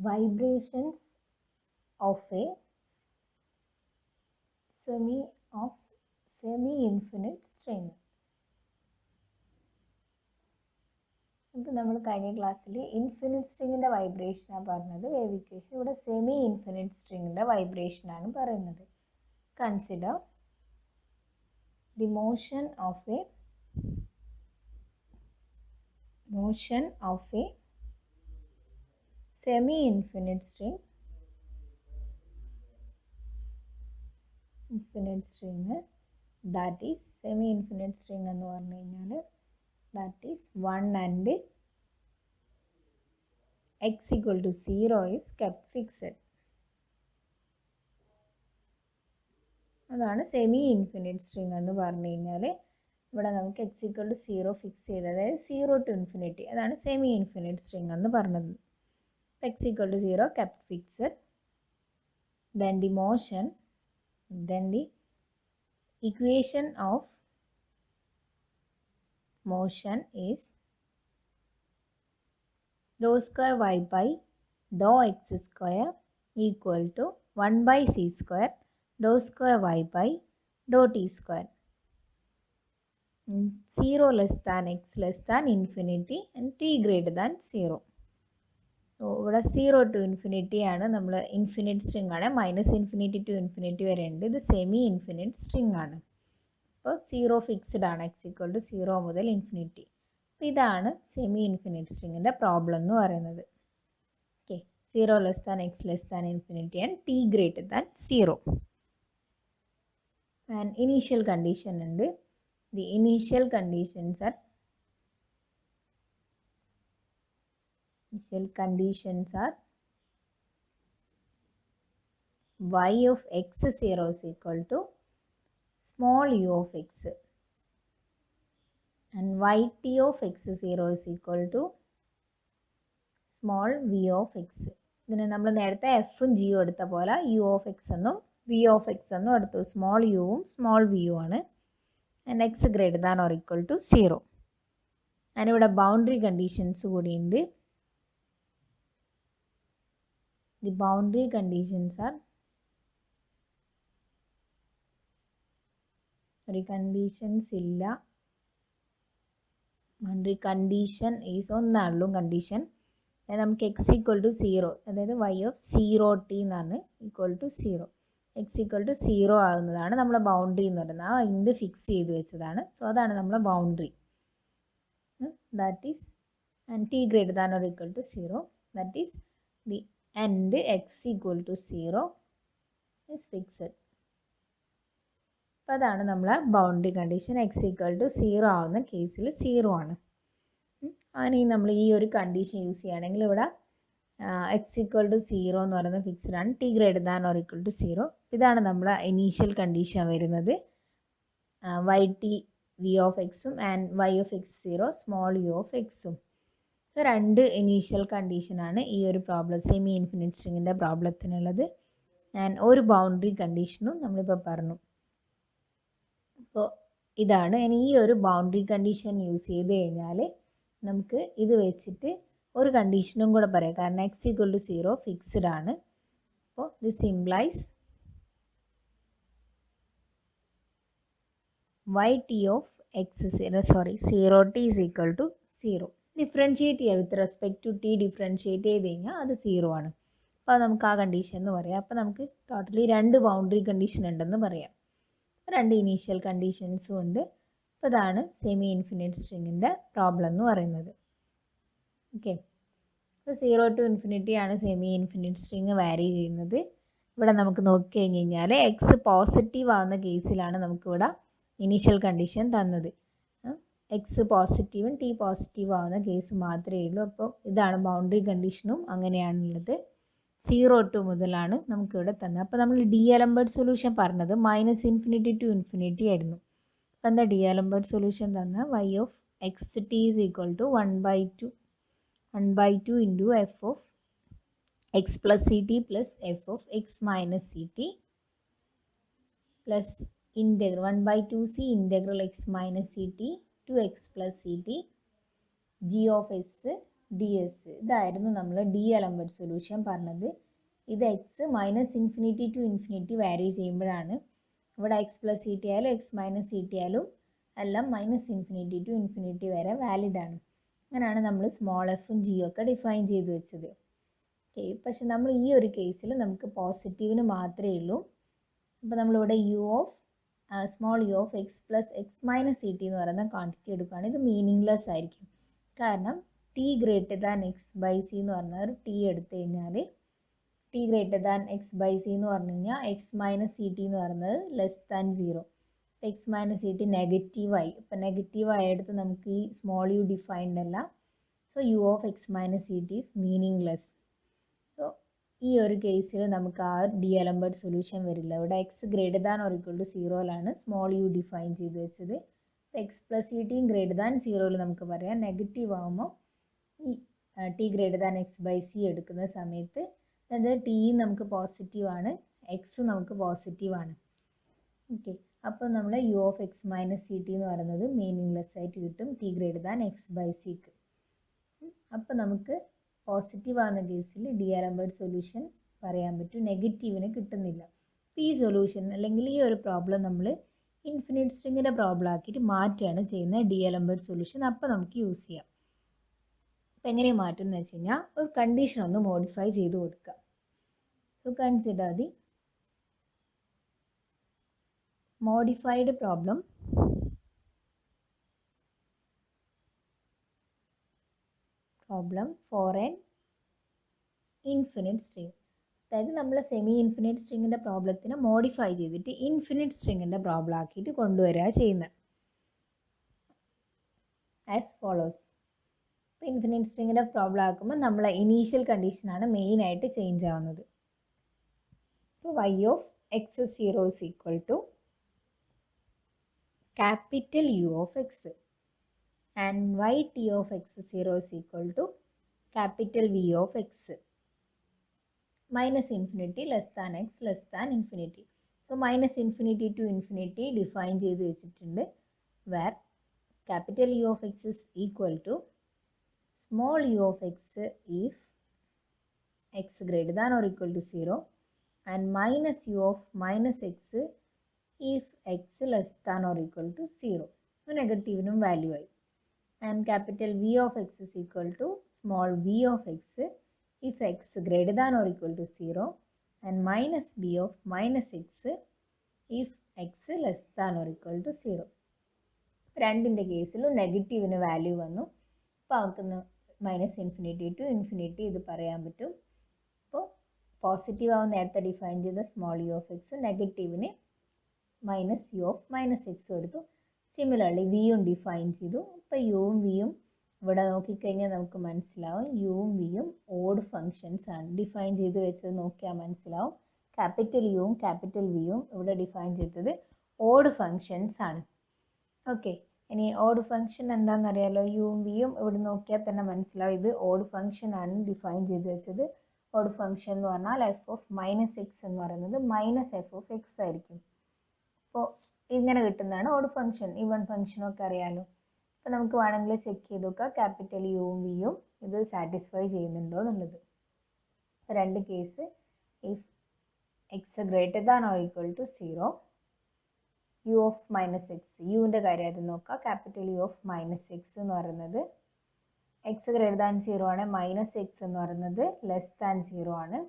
vibrations of a semi-infinite string. ഇപ്പോൾ നമ്മൾ കഴിഞ്ഞ ക്ലാസ്സിൽ ഇൻഫിനിറ്റ് സ്ട്രിങ്ങിൻ്റെ വൈബ്രേഷനാണ് പറഞ്ഞത് വേവ് ഇക്വേഷൻ. ഇവിടെ സെമി ഇൻഫിനിറ്റ് സ്ട്രിങ്ങിൻ്റെ വൈബ്രേഷനാണ് പറയുന്നത്. Consider the motion of A semi-infinite string that is semi-infinite string എന്ന് പറഞ്ഞു കഴിഞ്ഞാൽ that is 1 and x equal to 0 is kept fixed. അതാണ് സെമി ഇൻഫിനിറ്റ് സ്ട്രിങ് എന്ന് പറഞ്ഞു കഴിഞ്ഞാൽ ഇവിടെ നമുക്ക് x equal to 0 ഫിക്സ് ചെയ്ത്, അതായത് 0 to infinity, അതാണ് സെമി ഇൻഫിനിറ്റ് സ്ട്രിങ് എന്ന് പറഞ്ഞത്. x equal to 0 kept fixed, then the equation of motion is dou square y by dou x square equal to 1 by c square dou square y by dou t square. 0 less than x less than infinity and t greater than 0. ഇവിടെ 0 to infinity ആണ്, നമ്മൾ infinite string ആണ്. Minus infinity to infinity വരെ ഉണ്ട്. ഇത് semi infinite string ആണ്. അപ്പോൾ 0 fixed ആണ്, x equal to 0 മുതൽ ഇൻഫിനിറ്റി. അപ്പോൾ ഇതാണ് സെമി ഇൻഫിനിറ്റ് സ്ട്രിങ്ങിൻ്റെ പ്രോബ്ലം എന്ന് പറയുന്നത്. Okay, 0 less than x less than infinity and t greater than 0. And initial condition ഉണ്ട്. The initial conditions are y of x0 is equal to small u of x and yt of x0 is equal to small v of x. ഇതിനെ നമ്മൾ നേരത്തെ എഫും ജിയും എടുത്ത പോലെ u of x എന്നും v of x എന്നും എടുത്തു. സ്മോൾ യുവും സ്മോൾ വിയും ആണ്. And x greater than or equal to 0. And ഇവിടെ ബൗണ്ടറി കണ്ടീഷൻസ് കൂടിയുണ്ട്. The boundary conditions are ഇല്ല. ബൗണ്ടറി കണ്ടീഷൻ ഈസ് ഒന്നാണല്ലോ കണ്ടീഷൻ. നമുക്ക് x ഈക്വൽ ടു 0, അതായത് y ഓഫ് 0t എന്നാണ് equal to 0. x equal to 0 ആകുന്നതാണ് നമ്മളെ ബൗണ്ടറി എന്ന് പറയുന്നത്. ആ ഇൻഡ് ഫിക്സ് ചെയ്ത് വെച്ചതാണ്. സോ അതാണ് നമ്മളെ boundary. That is and t greater than or equal to 0, that is the and x equal to 0 is fixed. അപ്പോൾ അതാണ് നമ്മളെ boundary condition. x equal to 0 ആവുന്ന കേസിൽ 0 ആണ്. അങ്ങനെ നമ്മൾ ഈ ഒരു കണ്ടീഷൻ യൂസ് ചെയ്യുകയാണെങ്കിൽ ഇവിടെ x equal to 0 എന്ന് പറയുന്നത് ഫിക്സ്ഡ് ആണ്. t greater than or equal to 0. ഇതാണ് നമ്മളെ ഇനീഷ്യൽ കണ്ടീഷൻ വരുന്നത്. yt v of x-ഉം and y of x0 small u of x-ഉം. സോ രണ്ട് ഇനീഷ്യൽ കണ്ടീഷനാണ് ഈ ഒരു പ്രോബ്ലം, സെമി ഇൻഫിനിറ്റ് സ്ട്രിങ്ങിൻ്റെ പ്രോബ്ലത്തിനുള്ളത്. ആൻഡ് ഒരു ബൗണ്ടറി കണ്ടീഷനും നമ്മളിപ്പോൾ പറഞ്ഞു. അപ്പോൾ ഇതാണ്. ഇനി ഈ ഒരു ബൗണ്ടറി കണ്ടീഷൻ യൂസ് ചെയ്ത് കഴിഞ്ഞാൽ നമുക്ക് ഇത് വെച്ചിട്ട് ഒരു കണ്ടീഷനും കൂടെ പറയാം. കാരണം x equal to 0 ഫിക്സ്ഡ് ആണ്. അപ്പോൾ this implies yt of x0t is equal to 0. Differentiate ചെയ്യുക വിത്ത് റെസ്പെക്ട് ടു ടി. ഡിഫറൻഷ്യേറ്റ് ചെയ്ത് കഴിഞ്ഞാൽ അത് 0 ആണ്. അപ്പോൾ അത് നമുക്ക് ആ കണ്ടീഷൻ എന്ന് പറയാം. അപ്പോൾ നമുക്ക് ടോട്ടലി 2 ബൗണ്ടറി കണ്ടീഷൻ ഉണ്ടെന്ന് പറയാം. 2 ഇനീഷ്യൽ കണ്ടീഷൻസും ഉണ്ട്. അപ്പോൾ ഇതാണ് സെമി ഇൻഫിനിറ്റ് സ്ട്രിങ്ങിൻ്റെ പ്രോബ്ലം എന്ന് പറയുന്നത്. ഓക്കെ, അപ്പോൾ 0 to ഇൻഫിനിറ്റി ആണ് സെമി ഇൻഫിനിറ്റ് സ്ട്രിങ് വാരി ചെയ്യുന്നത്. ഇവിടെ നമുക്ക് നോക്കി കഴിഞ്ഞ് കഴിഞ്ഞാൽ എക്സ് പോസിറ്റീവ് ആവുന്ന കേസിലാണ് നമുക്കിവിടെ ഇനീഷ്യൽ കണ്ടീഷൻ തന്നത്. എക്സ് പോസിറ്റീവും ടി പോസിറ്റീവ് ആവുന്ന കേസ് മാത്രമേ ഉള്ളൂ. അപ്പോൾ ഇതാണ് ബൗണ്ടറി കണ്ടീഷനും അങ്ങനെയാണുള്ളത്. 0 to മുതലാണ് നമുക്കിവിടെ തന്നത്. അപ്പോൾ നമ്മൾ ഡി-അലംബർട്ട് സൊല്യൂഷൻ പറഞ്ഞത് മൈനസ് ഇൻഫിനിറ്റി ടു ഇൻഫിനിറ്റി ആയിരുന്നു. അപ്പോൾ എന്താ ഡി-അലംബർട്ട് സൊല്യൂഷൻ തന്ന y of x t is equal to 1/2 into f of x plus c t plus f of x minus c t plus integral 1/2c integral x minus ct to x plus ct g of s ds. ഇതായിരുന്നു നമ്മൾ D element solution പറഞ്ഞത്. ഇത് X -infinity to infinity വാരി ചെയ്യുമ്പോഴാണ്. ഇവിടെ X plus c T ആയാലും X minus c T ആയാലും എല്ലാം -ഇൻഫിനിറ്റി ടു ഇൻഫിനിറ്റി വരെ വാലിഡ് ആണ്. അങ്ങനെയാണ് നമ്മൾ സ്മോൾ എഫും ജിയും ഒക്കെ ഡിഫൈൻ ചെയ്ത് വെച്ചത്. ഓക്കെ, പക്ഷെ നമ്മൾ ഈ ഒരു കേസിൽ നമുക്ക് പോസിറ്റീവിന് മാത്രമേ ഉള്ളൂ. അപ്പോൾ നമ്മളിവിടെ small u of x plus x minus c t എന്ന് പറയുന്ന ക്വാണ്ടിറ്റി എടുക്കുകയാണെങ്കിൽ ഇത് മീനിങ്ലെസ് ആയിരിക്കും. കാരണം t greater than x by c എന്ന് പറഞ്ഞാൽ ഒരു ടി എടുത്തു കഴിഞ്ഞാൽ t greater than x by c എന്ന് പറഞ്ഞു കഴിഞ്ഞാൽ എക്സ് മൈനസ് സി ടി എന്ന് പറയുന്നത് less than 0. X minus c t നെഗറ്റീവായി. ഇപ്പം നെഗറ്റീവായെടുത്ത് നമുക്ക് ഈ സ്മോൾ യു ഡിഫൈൻഡ് അല്ല. So u of x minus c T is meaningless. So ഈ ഒരു കേസിൽ നമുക്ക് ആ ഡി എലമെൻറ്റ് സൊല്യൂഷൻ വരില്ല. ഇവിടെ x greater than or equal to 0ലാണ് സ്മോൾ യു ഡിഫൈൻ ചെയ്ത് വെച്ചത്. എക്സ് പ്ലസ് സി ടിയും ഗ്രേറ്റർ ദാൻ 0ൽ നമുക്ക് പറയാം. നെഗറ്റീവ് ആകുമ്പോൾ ഈ t greater than x by c എടുക്കുന്ന സമയത്ത് അതായത് ടിയും നമുക്ക് പോസിറ്റീവാണ്, എക്സും നമുക്ക് പോസിറ്റീവാണ്. ഓക്കെ, അപ്പോൾ നമ്മൾ u of x minus c t എന്ന് പറയുന്നത് മീനിങ്ലെസ് ആയിട്ട് കിട്ടും t greater than x by സിക്ക്. അപ്പോൾ നമുക്ക് പോസിറ്റീവ് ആകുന്ന കേസിൽ ഡി എലമെൻറ്റ് സൊല്യൂഷൻ പറയാൻ പറ്റും, നെഗറ്റീവിന് കിട്ടുന്നില്ല. അപ്പോൾ ഈ സൊല്യൂഷൻ അല്ലെങ്കിൽ ഈ ഒരു പ്രോബ്ലം നമ്മൾ ഇൻഫിനിറ്റ് സ്ട്രിങ്ങിൻ്റെ പ്രോബ്ലം ആക്കിയിട്ട് മാറ്റുകയാണ് ചെയ്യുന്നത് ഡി എലമെൻറ്റ് സൊല്യൂഷൻ. അപ്പോൾ നമുക്ക് യൂസ് ചെയ്യാം. അപ്പോൾ എങ്ങനെ മാറ്റും എന്ന് വെച്ച് കഴിഞ്ഞാൽ ഒരു കണ്ടീഷൻ ഒന്ന് മോഡിഫൈ ചെയ്ത് കൊടുക്കുക. So consider the modified problem for an infinite string. അതായത് നമ്മൾ സെമി ഇൻഫിനിറ്റ് സ്ട്രിങ്ങിൻ്റെ പ്രോബ്ലത്തിനെ മോഡിഫൈ ചെയ്തിട്ട് ഇൻഫിനിറ്റ് സ്ട്രിങ്ങിൻ്റെ പ്രോബ്ലം ആക്കിയിട്ട് കൊണ്ടുവരിക ചെയ്യുന്നത്. As follows. ഇപ്പോൾ ഇൻഫിനിറ്റ് സ്ട്രിങ്ങിൻ്റെ പ്രോബ്ലം ആക്കുമ്പോൾ നമ്മളെ ഇനീഷ്യൽ കണ്ടീഷനാണ് മെയിനായിട്ട് ചേഞ്ച് ആവുന്നത്. ഇപ്പോൾ y of x 0 is equal to capital U of x and y t of x 0 is equal to capital V of x minus infinity less than x less than infinity. So -minus infinity to infinity define ചെയ്ത് വെച്ചിട്ടുണ്ട്. Where capital U of x is equal to small u of x if x greater than or equal to 0 and minus u of minus x if x less than or equal to 0. So negative value I. And capital V of x is equal to small v of x if x greater than or equal to 0 and minus v of minus x if x less than or equal to 0. രണ്ടിൻ്റെ കേസിലും നെഗറ്റീവിന് value വന്നു. അപ്പോൾ നമുക്ക് -infinity to infinity ഇത് പറയാൻ പറ്റും. അപ്പോൾ positive ആവും നേരത്തെ ഡിഫൈൻ ചെയ്ത സ്മോൾ യു ഓഫ് എക്സും, നെഗറ്റീവിന് -u ഓഫ് -x എടുത്തു. സിമിലർലി വിയും ഡിഫൈൻ ചെയ്തു. അപ്പോൾ യുവും വിയും ഇവിടെ നോക്കിക്കഴിഞ്ഞാൽ നമുക്ക് മനസ്സിലാവും യുവും വിയും ഓഡ് ഫങ്ഷൻസ് ആണ്. ഡിഫൈൻ ചെയ്ത് വെച്ചത് നോക്കിയാൽ മനസ്സിലാവും ക്യാപിറ്റൽ യുവും ക്യാപിറ്റൽ വിയും ഇവിടെ ഡിഫൈൻ ചെയ്തത് ഓഡ് ഫങ്ഷൻസ് ആണ്. ഓക്കെ, ഇനി ഓഡ് ഫംഗ്ഷൻ എന്താണെന്നറിയാലോ. യുവും വിയും ഇവിടെ നോക്കിയാൽ തന്നെ മനസ്സിലാവും ഇത് ഓഡ് ഫംഗ്ഷൻ ആണ് ഡിഫൈൻ ചെയ്ത് വെച്ചത്. ഓഡ് ഫംഗ്ഷൻ എന്ന് പറഞ്ഞാൽ എഫ് ഓഫ് -x എന്ന് പറയുന്നത് -f ഓഫ് x ആയിരിക്കും. അപ്പോൾ ഇങ്ങനെ കിട്ടുന്നതാണ് ഓഡ് ഫംഗ്ഷൻ. ഈവൺ ഫംഗ്ഷനൊക്കെ അറിയാലോ. അപ്പോൾ നമുക്ക് വേണമെങ്കിൽ ചെക്ക് ചെയ്ത് നോക്കാം ക്യാപിറ്റൽ യുവും വിയും ഇത് സാറ്റിസ്ഫൈ ചെയ്യുന്നുണ്ടോ എന്നുള്ളത്. രണ്ട് case if x greater than or equal to 0 u of -x യുവിൻ്റെ കാര്യമായിട്ട് നോക്കുക. ക്യാപിറ്റൽ യു ഓഫ് -x എന്ന് പറയുന്നത് എക്സ് ഗ്രേറ്റർ ദാൻ 0 ആണ്, -x എന്ന് പറയുന്നത് ലെസ് ദാൻ 0 ആണ്.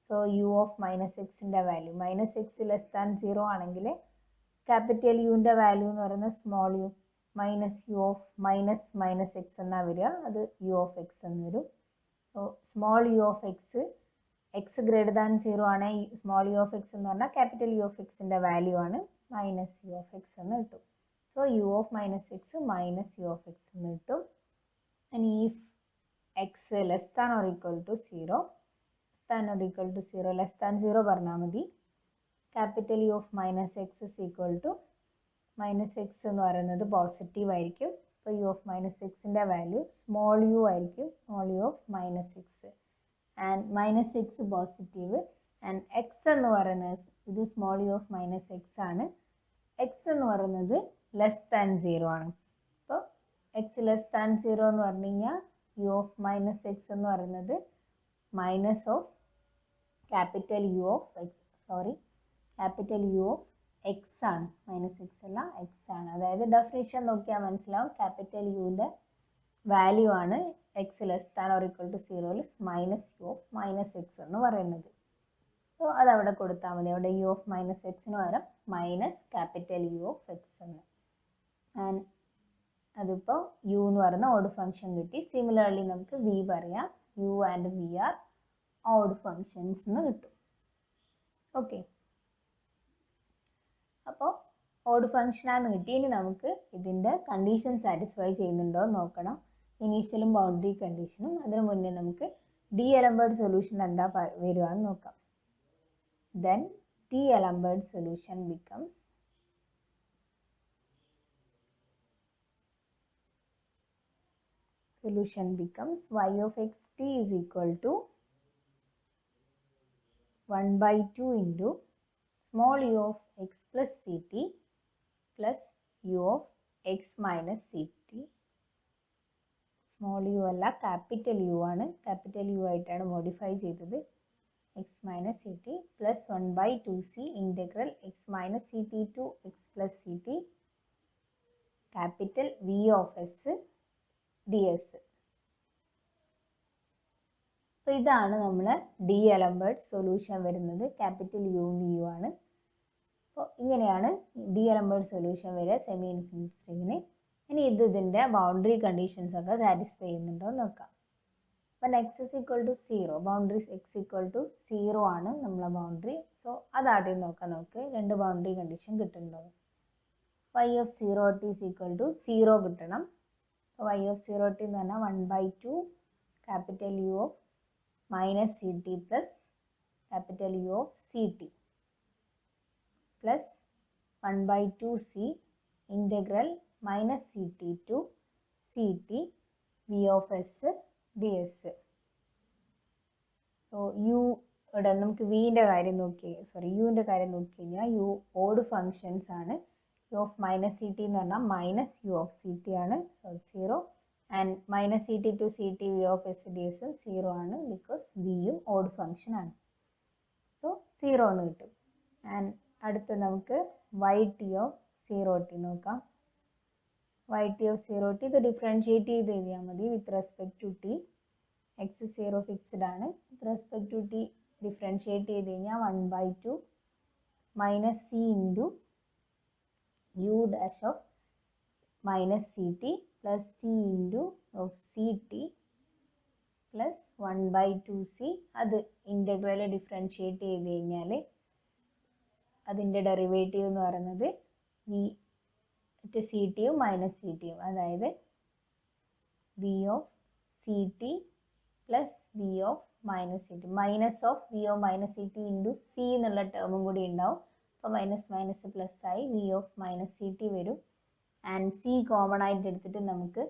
സോ യു ഓഫ് -xൻ്റെ വാല്യൂ -x ലെസ് ദാൻ 0 ആണെങ്കിൽ ക്യാപിറ്റൽ യുവിൻ്റെ വാല്യൂ എന്ന് പറയുന്നത് small u -u of -x എന്നാണ് വരിക. അത് യു ഓഫ് x എന്ന് വരും. So small u of x greater than 0 ആണ്. സ്മോൾ യു ഓഫ് x എന്ന് പറഞ്ഞാൽ ക്യാപിറ്റൽ യു ഓഫ് എക്സിൻ്റെ വാല്യൂ ആണ് -u of x എന്ന് കിട്ടും. So u of -x -u of x എന്ന് കിട്ടും. And if x less than or equal to 0 less than 0 പറഞ്ഞാൽ മതി. Capital U of -x is equal to -x എന്ന് പറയുന്നത് പോസിറ്റീവ് ആയിരിക്കും. അപ്പോൾ യു ഓഫ് -xൻ്റെ വാല്യൂ സ്മോൾ യു ആയിരിക്കും, small u of -x and -x positive and x എന്ന് പറയുന്നത് ഇത് സ്മോൾ യു ഓഫ് -x ആണ്. x എന്ന് പറയുന്നത് ലെസ് ദാൻ 0 ആണ്. അപ്പോൾ x ലെസ് ദാൻ 0 എന്ന് പറഞ്ഞു കഴിഞ്ഞാൽ യു ഓഫ് മൈനസ് എക്സ് എന്ന് പറയുന്നത് minus of capital U of x, capital U of x ആണ്, മൈനസ് എക്സ് അല്ല എക്സ് ആണ്. അതായത് ഡെഫിനിഷൻ നോക്കിയാൽ മനസ്സിലാവും, ക്യാപിറ്റൽ യുവിൻ്റെ വാല്യൂ ആണ് x less than or equal to 0ൽ minus u of minus x എന്ന് പറയുന്നത്. സോ അതവിടെ കൊടുത്താൽ മതി. അവിടെ യു ഓഫ് മൈനസ് എക്സിന് പകരം minus capital U of x എന്ന്. ആൻഡ് അതിപ്പോൾ യു എന്ന് പറയുന്ന ഓഡ് ഫംഗ്ഷൻ കിട്ടി. സിമിലർലി നമുക്ക് വി പറയാം, u and v are odd functions എന്ന് കിട്ടും. ഓക്കെ, അപ്പോൾ ഓഡ് ഫംഗ്ഷനാന്ന് കിട്ടി. ഇനി നമുക്ക് ഇതിൻ്റെ കണ്ടീഷൻ സാറ്റിസ്ഫൈ ചെയ്യുന്നുണ്ടോ എന്ന് നോക്കണം, ഇനീഷ്യലും ബൗണ്ടറി കണ്ടീഷനും. അതിന് മുന്നേ നമുക്ക് ഡി-എലംബേർട്ട് സൊല്യൂഷൻ എന്താ വരിക എന്ന് നോക്കാം. Then d'Alembert solution becomes y of xt is equal to 1/2 into small u of x plus ct plus u of x minus ct. Small u അല്ല, ക്യാപിറ്റൽ യു ആണ്, ക്യാപിറ്റൽ യു ആയിട്ടാണ് മോഡിഫൈ ചെയ്തത്. X minus c t plus 1/2c integral x minus c t to x plus c t capital V of s d s. അപ്പോൾ ഇതാണ് നമ്മൾ d'Alembert solution വരുന്നത്. Capital U v u ആണ്. അപ്പോൾ ഇങ്ങനെയാണ് d'Alembert solution വരിക semi infinite സ്ട്രിങ്ങിന്. ഇനി ഇതിൻ്റെ ബൗണ്ടറി കണ്ടീഷൻസ് ഒക്കെ സാറ്റിസ്ഫൈ ചെയ്യുന്നുണ്ടോ എന്ന് നോക്കാം. അപ്പം x is equal to 0, boundaries x equal to 0 ആണ് നമ്മളെ ബൗണ്ടറി. സോ അതാദ്യം നോക്കാം. നമുക്ക് രണ്ട് ബൗണ്ടറി കണ്ടീഷൻ കിട്ടുന്നുണ്ടോ. y of 0t is equal to 0 കിട്ടണം. അപ്പോൾ y of 0t എന്ന് പറഞ്ഞാൽ 1/2 capital U of minus c t plus capital U of c t plus 1/2c integral minus c t to c t v of s d s. So u ഇവിടെ നമുക്ക് വിൻ്റെ കാര്യം യുവിൻ്റെ കാര്യം നോക്കി കഴിഞ്ഞാൽ യു ഓഡ് ഫങ്ഷൻസ് ആണ്. U of minus c t എന്ന് പറഞ്ഞാൽ minus u of c t ആണ്, 0. And minus c t to c t v of s d S 0 ആണ്, ബിക്കോസ് വിയും ഓഡ് ഫങ്ഷൻ ആണ്. സോ 0 എന്ന് കിട്ടും. ആൻഡ് അടുത്ത് നമുക്ക് വൈ ടി ഓഫ് 0t നോക്കാം. വൈ ടി ഓഫ് 0t ഇത് ഡിഫറൻഷിയേറ്റ് ചെയ്ത് എഴുതിയാൽ മതി with respect to t. X 0 fixed ആണ്. With respect to t differentiate ചെയ്ത് കഴിഞ്ഞാൽ 1/2 minus c into u dash of minus c t plus c into of c t plus 1/2c. അത് integral differentiate ചെയ്ത് കഴിഞ്ഞാൽ അതിൻ്റെ ഡെറിവേറ്റീവ് എന്ന് പറയുന്നത് v c ടിയും മൈനസ് സി ടിയും, അതായത് v of c t plus v of minus c t, minus of v of minus c t into c എന്നുള്ള ടേമും കൂടി ഉണ്ടാവും. അപ്പോൾ മൈനസ് മൈനസ് പ്ലസ് ആയി v of minus c t വരും. ആൻഡ് സി കോമൺ ആയിട്ട് എടുത്തിട്ട് നമുക്ക്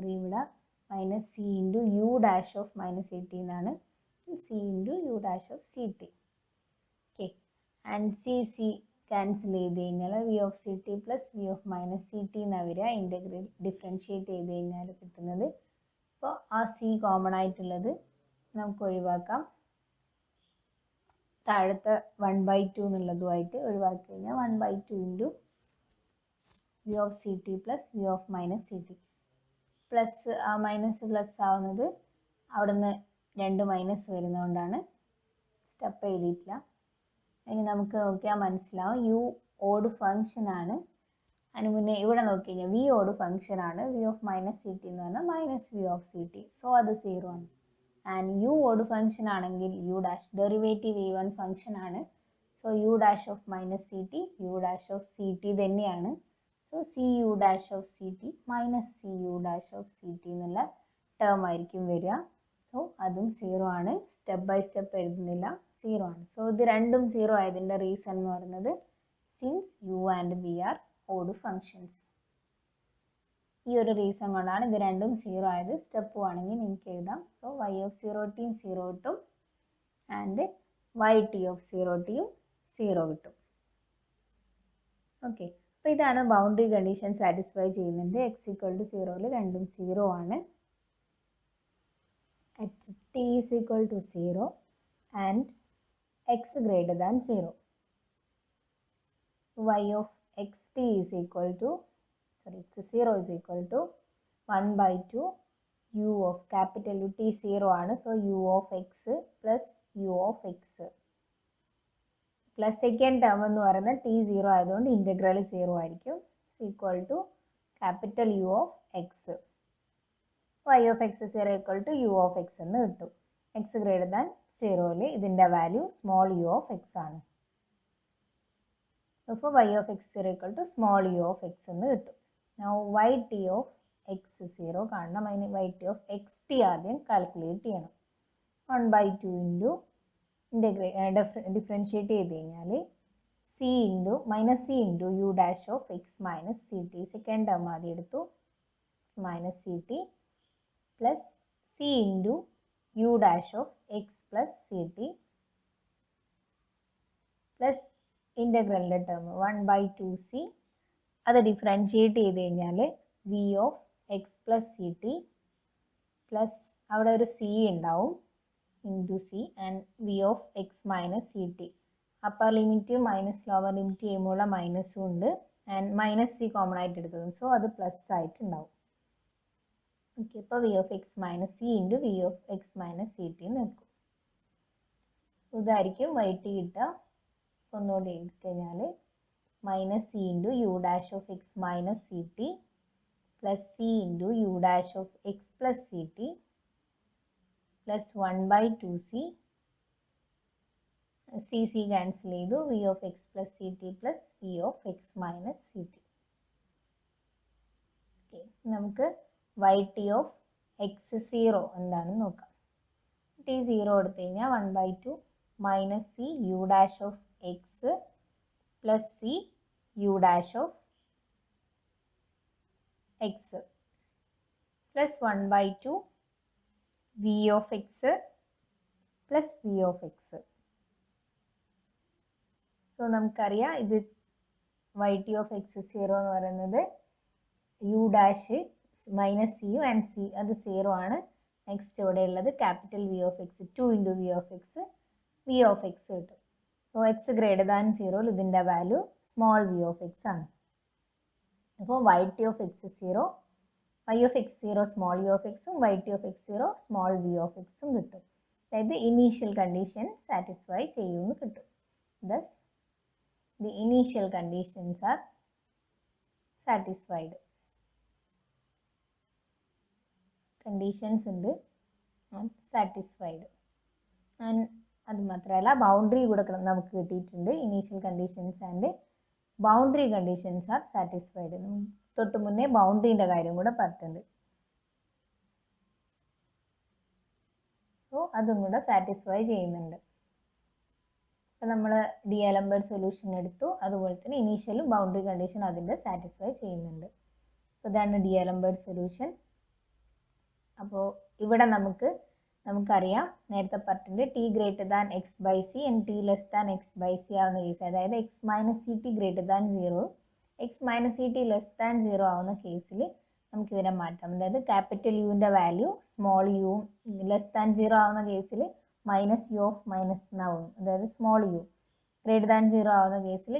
ഇവിടെ minus c into u dash of minus c t എന്നാണ്, c into u dash of c t. Okay, and c cancel ചെയ്ത് കഴിഞ്ഞാൽ v of c t plus v of minus c t എന്നാണ് വരിക. Integral differentiate ചെയ്ത് കഴിഞ്ഞാൽ കിട്ടുന്നത്. അപ്പോൾ ആ സി കോമൺ ആയിട്ടുള്ളത് നമുക്ക് ഒഴിവാക്കാം. താഴത്തെ 1/2 എന്നുള്ളതുമായിട്ട് ഒഴിവാക്കി കഴിഞ്ഞാൽ 1/2 into v of c t plus v of minus c t. Plus ആ മൈനസ് പ്ലസ് ആവുന്നത് അവിടെ നിന്ന് 2 മൈനസ് വരുന്നതുകൊണ്ടാണ് സ്റ്റെപ്പ് എഴുതിയിട്ടില്ല. ഇനി നമുക്ക് നോക്കിയാൽ മനസ്സിലാവും യു ഓഡ് ഫങ്ഷൻ ആണ്. അതിന് മുന്നേ ഇവിടെ നോക്കി കഴിഞ്ഞാൽ വി ഓഡ് ഫങ്ഷൻ ആണ്. V of minus c t എന്ന് പറഞ്ഞാൽ minus v of c t, so അത് 0 ആണ്. ആൻഡ് യു ഓഡ് ഫങ്ഷൻ ആണെങ്കിൽ u dash derivative one function ആണ്. So u dash of minus c t u dash of c t തന്നെയാണ്. So c u dash of c t minus c u dash of c t എന്നുള്ള term ആയിരിക്കും വരിക. So അതും 0 ആണ്. Step by step എഴുതുന്നില്ല, 0 ആണ്. So ഇത് രണ്ടും 0 ആയതിൻ്റെ റീസൺ എന്ന് പറയുന്നത് since u and v are odd functions. ഈ ഒരു റീസൺ കൊണ്ടാണ് ഇത് രണ്ടും 0 ആയത്. സ്റ്റെപ്പ് ആണെങ്കിൽ നിങ്ങൾക്ക് എഴുതാം. സോ വൈ ഓഫ് 0t 0 കിട്ടും and y t of 0t 0 കിട്ടും. ഓക്കെ, അപ്പോൾ ഇതാണ് ബൗണ്ടറി കണ്ടീഷൻ സാറ്റിസ്ഫൈ ചെയ്യുന്നുണ്ട്. എക്സ് ഈക്വൽ ടു 0യിൽ രണ്ടും 0 ആണ്. At t is equal to 0 and x greater than 0. y of xt is equal to, x0 is equal to 1/2 u of capital U, t 0 ആണ്. So u of x plus u of x plus second term എന്ന് പറയുന്നത് t 0 ആയതുകൊണ്ട് integral 0 ആയിരിക്കും. Equal to capital U of x. y of x0 equal to u of x എന്ന് കിട്ടും. x greater than 0യിൽ ഇതിൻ്റെ value small u of x ആണ്. അപ്പോൾ y of x0 equal to small u of x എന്ന് കിട്ടും. Now yt of x0 കാണണം. അതിന് yt of xt ആദ്യം കാൽക്കുലേറ്റ് ചെയ്യണം. 1/2 ഇൻറ്റു ഡിഫറൻഷ്യേറ്റ് ചെയ്ത് കഴിഞ്ഞാൽ c into u dash of x minus c t. Second term ആദ്യം എടുത്തു, minus c t plus c into u dash of x plus c t plus ഇൻ്റഗ്രലിൻ്റെ term 1/2c. അത് ഡിഫറൻഷ്യേറ്റ് ചെയ്ത് കഴിഞ്ഞാൽ v of x plus c t plus അവിടെ ഒരു c ഉണ്ടാവും into c and v of x minus c t. Upper limit minus lower limit ചെയ്യുമ്പോഴുള്ള മൈനസും ഉണ്ട് ആൻഡ് മൈനസ് സി കോമൺ ആയിട്ട് എടുത്തത്. സോ അത് പ്ലസ് ആയിട്ടുണ്ടാവും. ഓക്കെ, ഇപ്പോൾ v of x minus c into v of x minus c t എന്ന് എടുക്കും. ഇതായിരിക്കും വൈ ടി കിട്ടുക. ഒന്നുകൂടി എടുത്തുകഴിഞ്ഞാൽ minus c into u dash of x minus c t plus c into u dash of x plus c t plus 1/2c. C c cancel ചെയ്തു. V of x plus c t plus v of x minus c t. Okay, നമുക്ക് y t of x0 എന്താണെന്ന് നോക്കാം. T 0 എടുത്തു കഴിഞ്ഞാൽ 1/2 minus c u dash of x plus c u dash of x plus 1/2 v of x plus v of x. So നമുക്കറിയാം ഇത് y t of x0 എന്ന് പറയുന്നത് u dash minus c u and c അത് 0 ആണ്. Next ഇവിടെ ഉള്ളത് capital V of x 2 into v of x v of x കിട്ടും. So x greater than 0യിൽ ഇതിൻ്റെ value small v of x ആണ്. അപ്പോൾ y t of x0 y of x0 small u of എക്സും y t of x0 small v of എക്സും കിട്ടും. അതായത് initial condition satisfy ചെയ്യുമെന്ന് കിട്ടും. Thus the initial conditions are satisfied. Conditions ഉണ്ട് satisfied. And അത് മാത്രമല്ല ബൗണ്ടറി കൂടെ നമുക്ക് കിട്ടിയിട്ടുണ്ട്. Initial conditions and boundary conditions are satisfied. തൊട്ട് മുന്നേ ബൗണ്ടറിൻ്റെ കാര്യം കൂടെ പറഞ്ഞിട്ടുണ്ട്. സോ അതും കൂടെ സാറ്റിസ്ഫൈ ചെയ്യുന്നുണ്ട്. അപ്പോൾ നമ്മൾ ഡിഅലംബർട്ട് സൊല്യൂഷൻ എടുത്തു. അതുപോലെ തന്നെ ഇനീഷ്യലും ബൗണ്ടറി കണ്ടീഷൻ അതിൻ്റെ സാറ്റിസ്ഫൈ ചെയ്യുന്നുണ്ട്. അപ്പോൾ ഇതാണ് ഡിഅലംബർട്ട് സൊല്യൂഷൻ. അപ്പോൾ ഇവിടെ നമുക്കറിയാം, നേരത്തെ പറഞ്ഞിട്ടുണ്ട് t greater than x by c and t less than x by c ആവുന്ന കേസ്, അതായത് x minus c t greater than 0 x minus c t less than 0 ആവുന്ന കേസിൽ നമുക്കിതിനെ മാറ്റാം. അതായത് ക്യാപിറ്റൽ യുവിൻ്റെ value small u less than 0 ആവുന്ന കേസിൽ മൈനസ് യു ഓഫ് മൈനസ് എന്നാവും. അതായത് സ്മോൾ യു ഗ്രേറ്റർ ദാൻ 0 ആവുന്ന കേസിൽ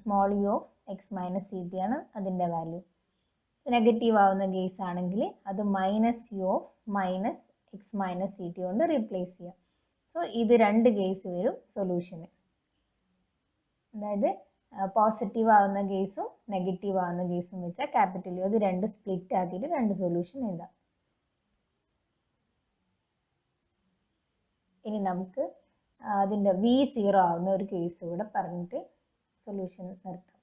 small u of x minus c t ആണ് അതിൻ്റെ വാല്യൂ. നെഗറ്റീവ് ആവുന്ന കേസ് ആണെങ്കിൽ അത് minus u of minus x minus c t കൊണ്ട് റീപ്ലേസ് ചെയ്യാം. സോ ഇത് രണ്ട് കേസ് വരും സൊല്യൂഷന്. അതായത് പോസിറ്റീവ് ആവുന്ന കേസും നെഗറ്റീവ് ആവുന്ന കേസും വെച്ചാൽ ക്യാപിറ്റൽ യു അത് രണ്ട് സ്പ്ലിറ്റ് ആക്കിയിട്ട് രണ്ട് സൊല്യൂഷൻ എഴുതാം. ഇനി നമുക്ക് അതിൻ്റെ V0 ആവുന്ന ഒരു കേസ് കൂടെ പറഞ്ഞിട്ട് സൊല്യൂഷൻ നിർത്താം.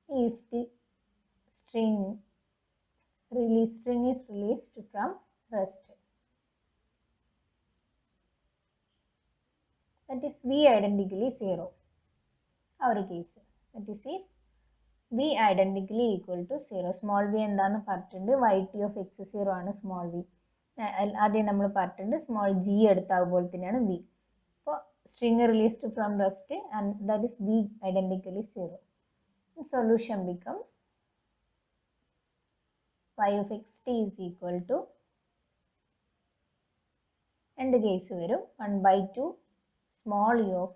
If the string is released from rest, that is V identically 0. Our case, that is if V identically equal to 0. Small v എന്താണ് പറഞ്ഞിട്ടുണ്ട്, yt of x0 ആണ് സ്മോൾ v. ആദ്യം നമ്മൾ പറഞ്ഞിട്ടുണ്ട് സ്മോൾ g എടുത്ത അതുപോലെ തന്നെയാണ് v. അപ്പോൾ string released from rest and that is V identically 0. solution becomes y of xt is equal to രണ്ട് കേസ് വരും 1/2 small e of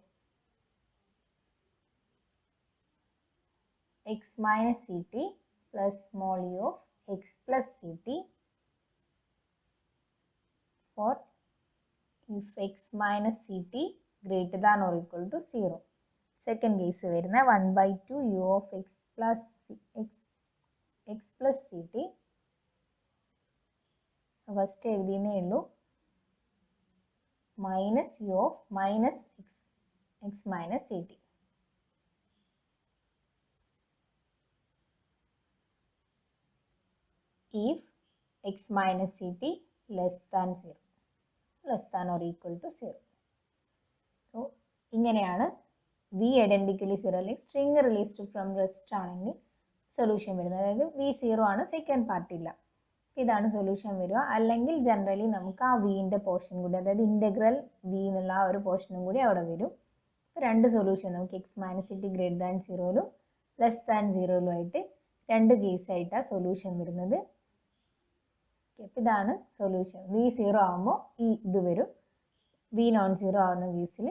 x minus ct plus small e of x plus ct for if x minus ct greater than or equal to 0. Second case വരുന്ന 1/2 u of x plus ct. First എഴുതിയേ ഉള്ളൂ minus u of minus x minus ct. If x minus ct less than 0, less than or equal to 0. So ഇങ്ങനെയാണ് v identically 0 അല്ലെങ്കിൽ string released from rest ആണെങ്കിൽ solution വരുന്നത്. അതായത് v 0 ആണ്, second part ഇല്ല. ഇതാണ് solution വരിക. അല്ലെങ്കിൽ ജനറലി നമുക്ക് ആ വിൻ്റെ പോർഷൻ കൂടി, അതായത് ഇൻ്റഗ്രൽ വി എന്നുള്ള ആ ഒരു പോർഷനും കൂടി അവിടെ വരും. രണ്ട് സൊല്യൂഷൻ നമുക്ക് x minus t greater than സീറോയിലും ലെസ് ദാൻ സീറോയിലും ആയിട്ട് രണ്ട് കേസായിട്ടാണ് സൊല്യൂഷൻ വരുന്നത്. അപ്പം ഇതാണ് സൊല്യൂഷൻ. വി സീറോ ആകുമ്പോൾ ഈ ഇത് വരും, വി നോൺ സീറോ ആവുന്ന കേസിൽ